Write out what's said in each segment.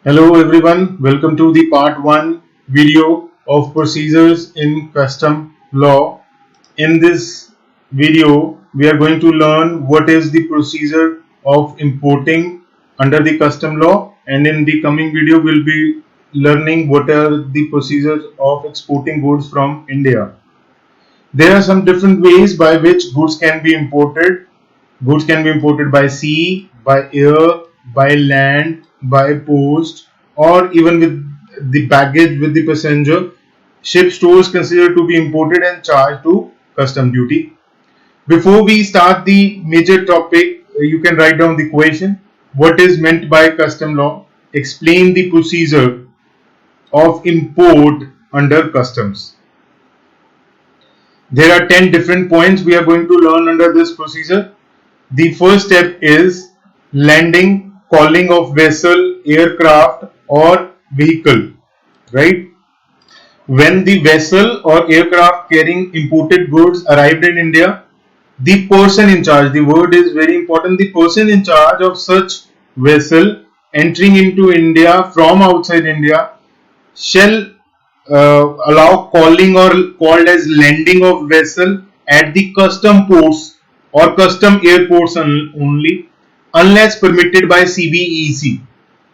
Hello everyone, welcome to the part 1 video of procedures in custom law. In this video, we are going to learn what is the procedure of importing under the custom law, and in the coming video, we'll be learning what are the procedures of exporting goods from India. There are some different ways by which goods can be imported. Goods can be imported by sea, by air, by land, by post, or even with the baggage with the passenger. Ship stores considered to be imported and charged to custom duty. Before we start the major topic, you can write down the question. What is meant by custom law? Explain the procedure of import under customs. There are 10 different points we are going to learn under this procedure. The first step is landing, calling of vessel, aircraft or vehicle, right? When the vessel or aircraft carrying imported goods arrived in India, the person in charge, the word is very important, the person in charge of such vessel entering into India from outside India shall allow calling or called as landing of vessel at the custom ports or custom airports only, unless permitted by CBEC.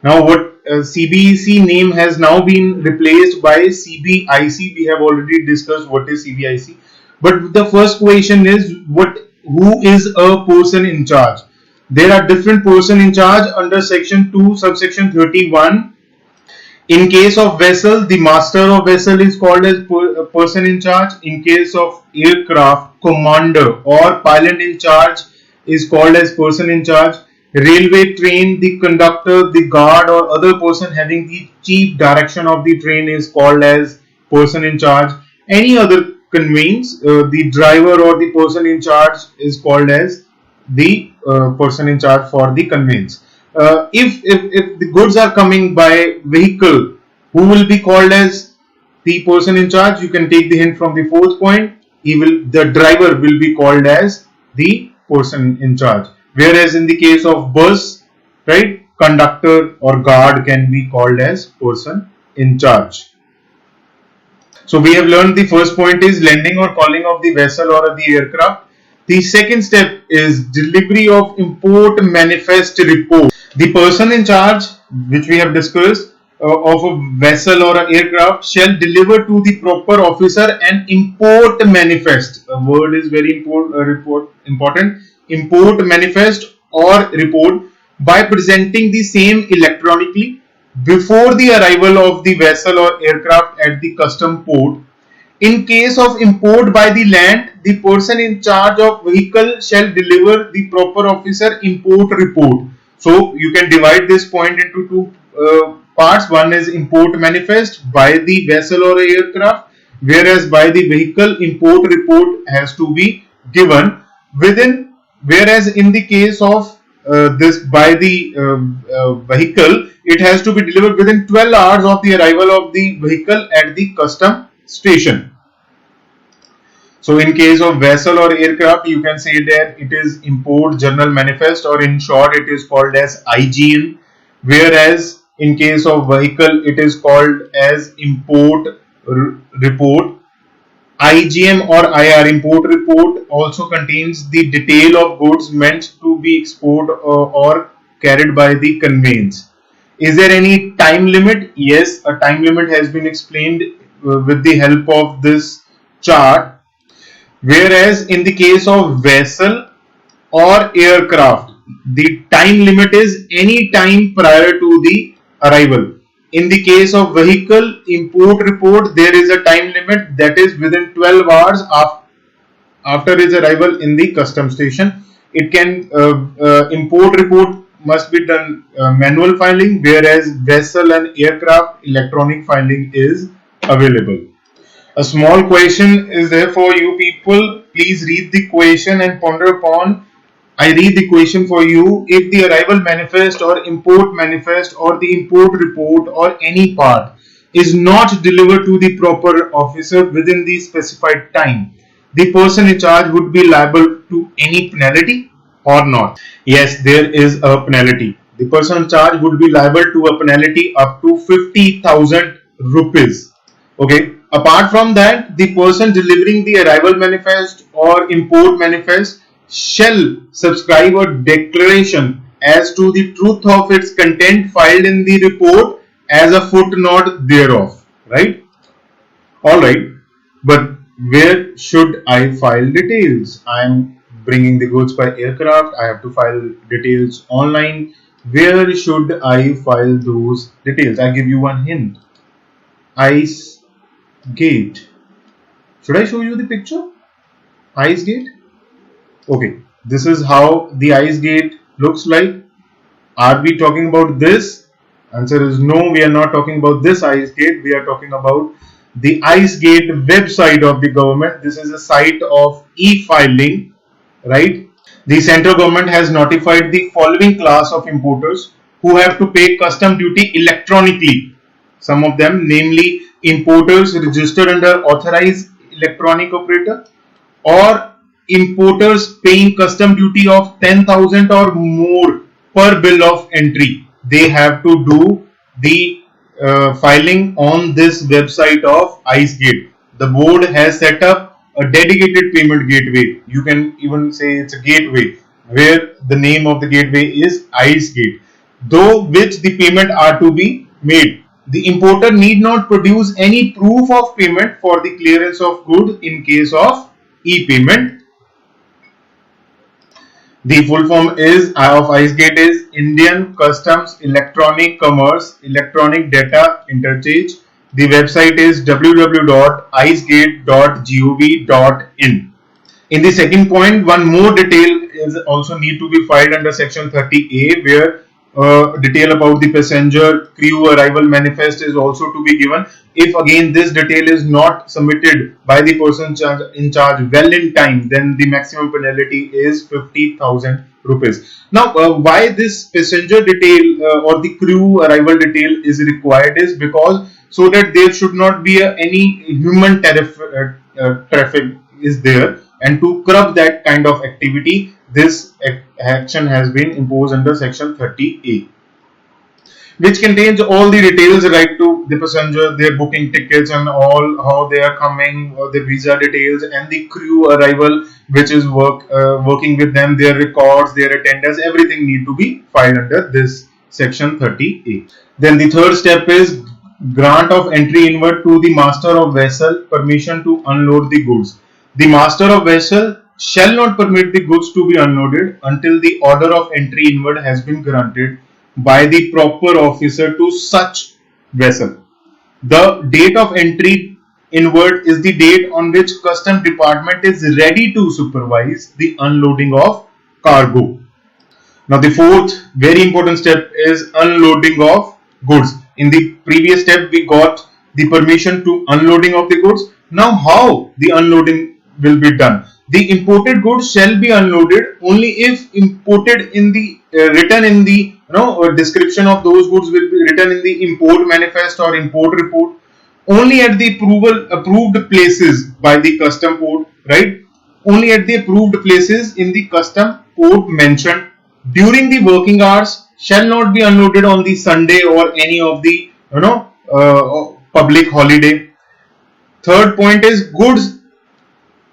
Now what CBEC name has now been replaced by CBIC. We have already discussed what is CBIC. But the first question is who is a person in charge? There are different person in charge under section 2 subsection 31. In case of vessel, the master of vessel is called as person in charge. In case of aircraft, commander or pilot in charge is called as person in charge. Railway train, the conductor, the guard or other person having the chief direction of the train is called as person in charge. Any other conveyance, the driver or the person in charge is called as the person in charge for the conveyance. If the goods are coming by vehicle, who will be called as the person in charge? You can take the hint from the fourth point. The driver will be called as the person in charge. Whereas in the case of bus, right, conductor or guard can be called as person in charge. So we have learned the first point is landing or calling of the vessel or the aircraft. The second step is delivery of import manifest report. The person in charge, which we have discussed, of a vessel or an aircraft shall deliver to the proper officer an import manifest. A word is very important. Import manifest or report by presenting the same electronically before the arrival of the vessel or aircraft at the custom port. In case of import by the land, the person in charge of vehicle shall deliver the proper officer import report. So you can divide this point into two parts. One is import manifest by the vessel or aircraft, whereas by the vehicle import report has to be given within. Whereas in the case of this by the vehicle, it has to be delivered within 12 hours of the arrival of the vehicle at the custom station. So in case of vessel or aircraft, you can say that it is import general manifest, or in short it is called as IGN. Whereas in case of vehicle, it is called as import report. IGM or IR import report also contains the detail of goods meant to be exported or carried by the conveyance. Is there any time limit? Yes, a time limit has been explained with the help of this chart. Whereas in the case of vessel or aircraft, the time limit is any time prior to the arrival. In the case of vehicle import report, there is a time limit that is within 12 hours after its arrival in the custom station. It can import report must be done manual filing, whereas vessel and aircraft electronic filing is available. A small question is there for you people. Please read the question and ponder upon. I read the question for you. If the arrival manifest or import manifest or the import report or any part is not delivered to the proper officer within the specified time, the person in charge would be liable to any penalty or not? Yes, there is a penalty. the person in charge would be liable to a penalty up to 50,000 rupees. Okay. Apart from that, the person delivering the arrival manifest or import manifest shall subscribe a declaration as to the truth of its content filed in the report as a footnote thereof. Right? Alright. But where should I file details? I am bringing the goods by aircraft. I have to file details online. Where should I file those details? I give you one hint. Ice gate. Should I show you the picture? Ice gate. Okay, this is how the ice gate looks like. Are we talking about this? Answer is no, we are not talking about this ice gate. We are talking about the ice gate website of the government. This is a site of e-filing, right? The central government has notified the following class of importers who have to pay custom duty electronically. Some of them, namely importers registered under authorized electronic operator, or importers paying custom duty of 10,000 or more per bill of entry. They have to do the filing on this website of IceGate. The board has set up a dedicated payment gateway. You can even say it's a gateway where the name of the gateway is IceGate, though which the payment are to be made. The importer need not produce any proof of payment for the clearance of goods in case of e-payment. The full form is of IceGate is Indian Customs Electronic Commerce Electronic Data Interchange. The website is www.icegate.gov.in. In the second point, one more detail is also need to be filed under section 30A, where detail about the passenger crew arrival manifest is also to be given. If again this detail is not submitted by the person in charge well in time, then the maximum penalty is 50,000 rupees. Now, why this passenger detail or the crew arrival detail is required is because so that there should not be any human traffic is there, and to curb that kind of activity, this action has been imposed under section 30A, which contains all the details right to the passenger, their booking tickets and all, how they are coming, the visa details, and the crew arrival which is working with them, their records, their attendance, everything need to be filed under this section 30A. Then the third step is grant of entry inward to the master of vessel permission to unload the goods. The master of vessel shall not permit the goods to be unloaded until the order of entry inward has been granted by the proper officer to such vessel. The date of entry inward is the date on which Customs Department is ready to supervise the unloading of cargo. Now the fourth very important step is unloading of goods. In the previous step we got the permission to unloading of the goods. Now how the unloading will be done? The imported goods shall be unloaded only if imported in the written in the description of those goods will be written in the import manifest or import report, only at the approved places by the custom port, right? Only at the approved places in the custom port mentioned. During the working hours, shall not be unloaded on the Sunday or any of the public holiday. Third point is goods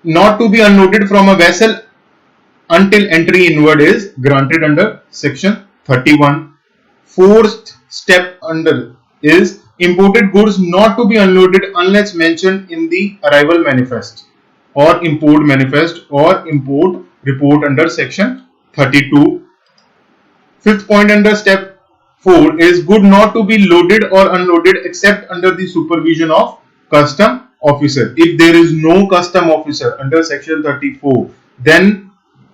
not to be unloaded from a vessel until entry inward is granted under section 31. Fourth step under is imported goods not to be unloaded unless mentioned in the arrival manifest or import manifest or import report under section 32. Fifth point under step 4 is good not to be loaded or unloaded except under the supervision of custom officer. If there is no custom officer under section 34, then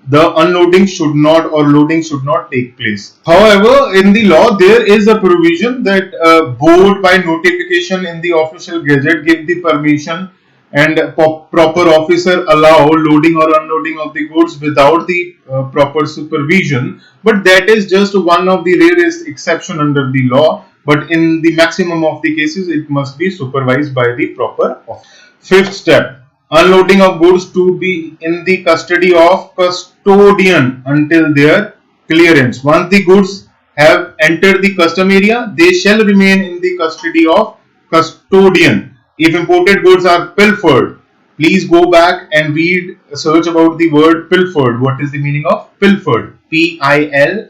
the unloading should not or loading should not take place. However, in the law there is a provision that board by notification in the official gazette give the permission and proper officer allow loading or unloading of the goods without the proper supervision, but that is just one of the rarest exception under the law. But in the maximum of the cases, it must be supervised by the proper officer. Fifth step, unloading of goods to be in the custody of custodian until their clearance. Once the goods have entered the custom area, they shall remain in the custody of custodian. If imported goods are pilfered, please go back and read, search about the word pilfered. What is the meaning of pilfered? Pilfered.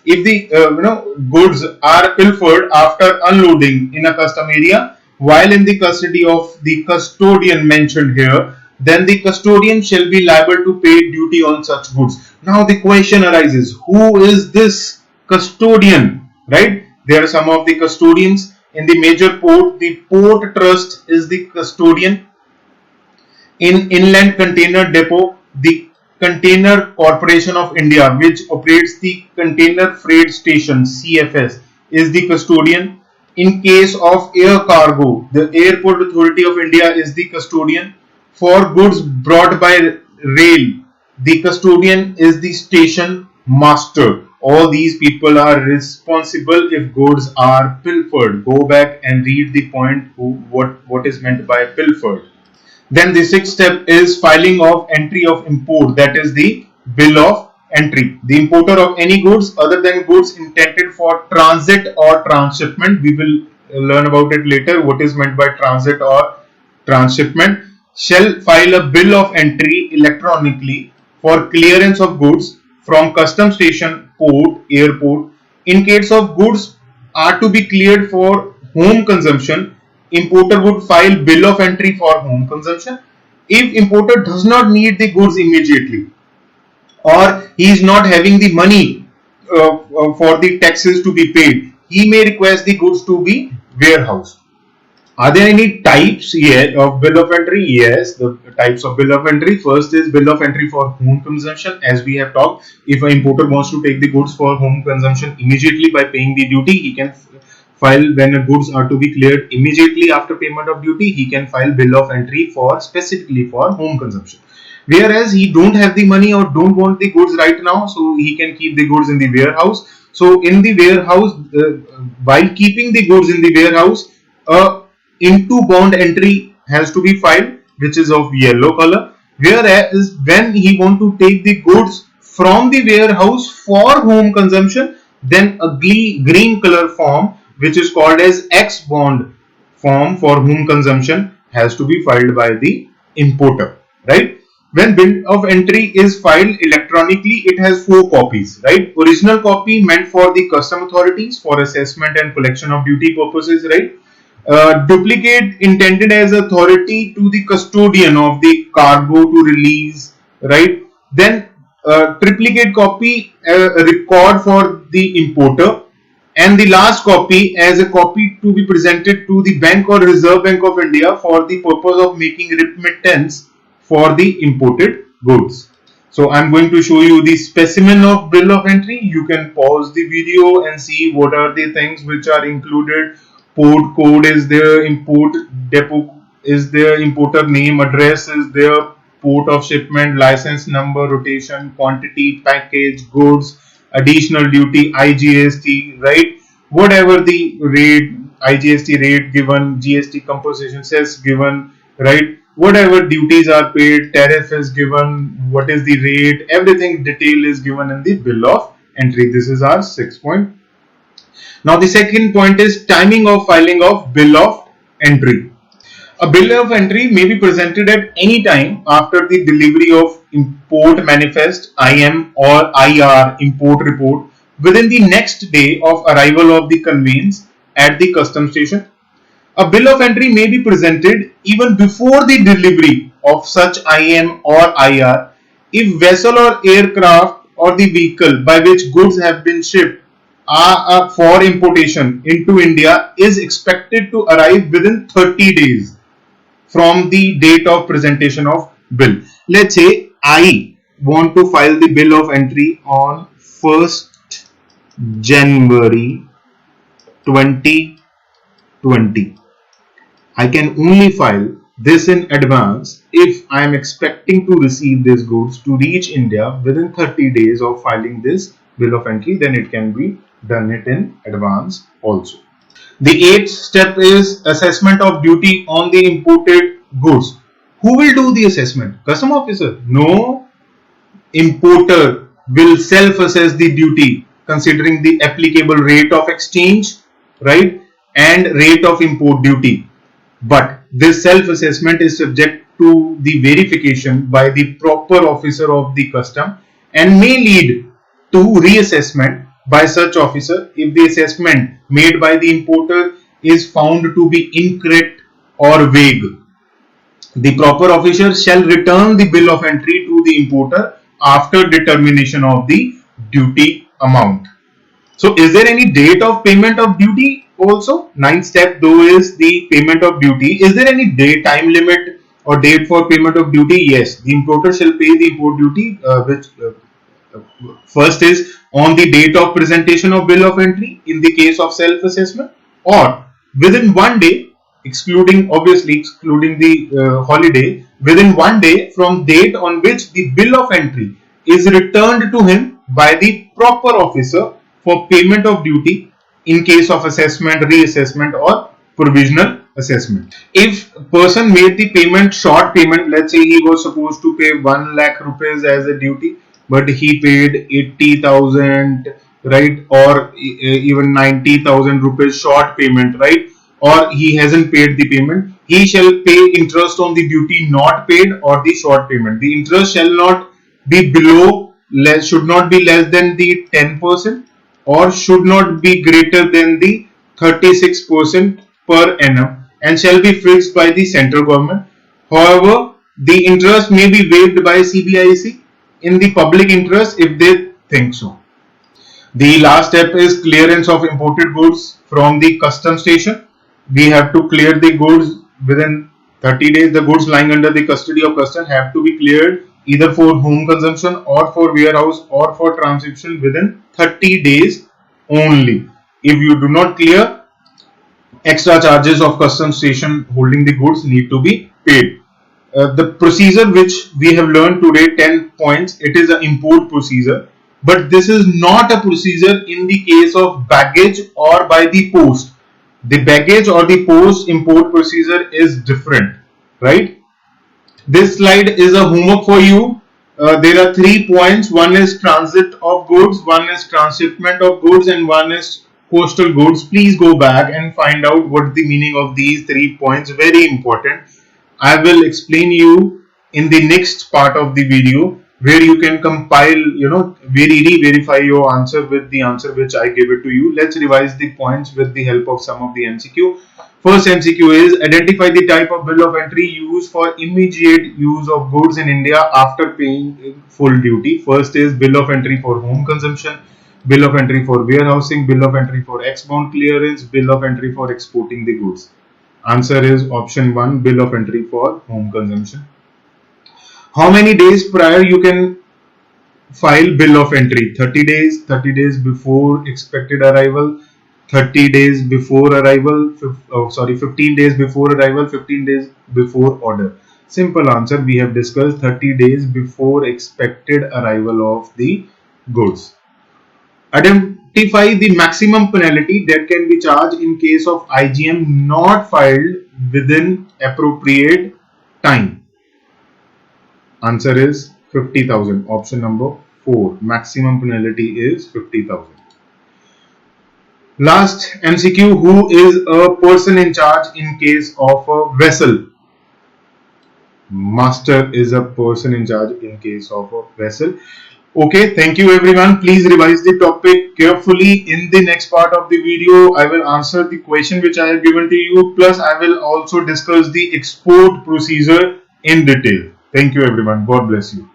If the goods are pilfered after unloading in a custom area while in the custody of the custodian mentioned here, then the custodian shall be liable to pay duty on such goods. Now the question arises, who is this custodian? Right? There are some of the custodians in the major port. The port trust is the custodian. In inland container depot, the Container Corporation of India, which operates the Container Freight Station (CFS), is the custodian. In case of air cargo, the Airport Authority of India is the custodian. For goods brought by rail, the custodian is the station master. All these people are responsible if goods are pilfered. Go back and read the point what is meant by pilfered. Then the sixth step is filing of entry of import, that is the bill of entry. The importer of any goods other than goods intended for transit or transshipment, we will learn about it later, what is meant by transit or transshipment, shall file a bill of entry electronically for clearance of goods from custom station, port, airport. In case of goods are to be cleared for home consumption, importer would file bill of entry for home consumption. If importer does not need the goods immediately, or he is not having the money for the taxes to be paid, he may request the goods to be warehoused. Are there any types of bill of entry? Yes, the types of bill of entry. First is bill of entry for home consumption. As we have talked, if an importer wants to take the goods for home consumption immediately by paying the duty, he can file. When the goods are to be cleared immediately after payment of duty, he can file bill of entry for specifically for home consumption. Whereas he don't have the money or don't want the goods right now, so he can keep the goods in the warehouse. So in the warehouse, while keeping the goods in the warehouse, into bond entry has to be filed, which is of yellow color. Whereas when he want to take the goods from the warehouse for home consumption, then a green color form, which is called as X bond form for home consumption, has to be filed by the importer, right? When bill of entry is filed electronically, it has 4 copies, right? Original copy meant for the custom authorities for assessment and collection of duty purposes, right? Duplicate intended as authority to the custodian of the cargo to release, right? Then triplicate copy, record for the importer, and the last copy as a copy to be presented to the Bank or Reserve Bank of India for the purpose of making remittance for the imported goods. So I'm going to show you the specimen of bill of entry. You can pause the video and see what are the things which are included. Port code is there, import depot is there, importer name, address is there, port of shipment, license number, rotation, quantity, package, goods, additional duty, IGST, right? Whatever the rate, IGST rate given, GST composition cess given, right? Whatever duties are paid, tariff is given, what is the rate, everything detail is given in the bill of entry. This is our 6th point. Now the second point is timing of filing of bill of entry. A bill of entry may be presented at any time after the delivery of import manifest, IM or IR, import report, within the next day of arrival of the conveyance at the custom station. A bill of entry may be presented even before the delivery of such IM or IR if vessel or aircraft or the vehicle by which goods have been shipped for importation into India is expected to arrive within 30 days from the date of presentation of bill. Let's say I want to file the bill of entry on 1st January 2020. I can only file this in advance if I am expecting to receive these goods to reach India within 30 days of filing this bill of entry. Then it can be done it in advance also. The 8th step is assessment of duty on the imported goods. Who will do the assessment? Custom officer? No. Importer will self-assess the duty considering the applicable rate of exchange, right, and rate of import duty. But this self-assessment is subject to the verification by the proper officer of the custom and may lead to reassessment by such officer if the assessment made by the importer is found to be incorrect or vague. The proper officer shall return the bill of entry to the importer after determination of the duty amount. So is there any date of payment of duty also? Ninth step though is the payment of duty. Is there any time limit or date for payment of duty? Yes, the importer shall pay the import duty, which first is on the date of presentation of bill of entry in the case of self-assessment, or within 1 day, excluding the holiday, within 1 day from date on which the bill of entry is returned to him by the proper officer for payment of duty in case of assessment, reassessment or provisional assessment. If person made the payment short payment, let's say he was supposed to pay 1 lakh rupees as a duty, but he paid 80,000, right, or even 90,000 rupees short payment, right, or he hasn't paid the payment, he shall pay interest on the duty not paid or the short payment. The interest shall not be should not be less than the 10% or should not be greater than the 36% per annum and shall be fixed by the central government. However, the interest may be waived by CBIC in the public interest if they think so. The last step is clearance of imported goods from the custom station. We have to clear the goods within 30 days. The goods lying under the custody of custom have to be cleared either for home consumption or for warehouse or for transshipment within 30 days only. If you do not clear, extra charges of custom station holding the goods need to be paid. The procedure which we have learned today, 10 points, it is an import procedure, but this is not a procedure in the case of baggage or by the post. The baggage or the post import procedure is different, right? This slide is a homework for you. There are 3 points. One is transit of goods, one is transshipment of goods, and one is coastal goods. Please go back and find out what the meaning of these 3 points. Very important. I will explain you in the next part of the video where you can compile, verify your answer with the answer which I gave it to you. Let's revise the points with the help of some of the MCQ. First MCQ is identify the type of bill of entry used for immediate use of goods in India after paying full duty. First is bill of entry for home consumption, bill of entry for warehousing, bill of entry for export clearance, bill of entry for exporting the goods. Answer is option 1, bill of entry for home consumption. How many days prior you can file bill of entry? 30 days, 30 days before expected arrival, 30 days before arrival, 15 days before arrival, 15 days before order. Simple answer, we have discussed 30 days before expected arrival of the goods. Identify the maximum penalty that can be charged in case of IGM not filed within appropriate time. Answer is 50,000. Option number 4. Maximum penalty is 50,000. Last MCQ, who is a person in charge in case of a vessel? Master is a person in charge in case of a vessel. Okay, thank you everyone. Please revise the topic carefully. In the next part of the video, I will answer the question which I have given to you. Plus, I will also discuss the export procedure in detail. Thank you everyone. God bless you.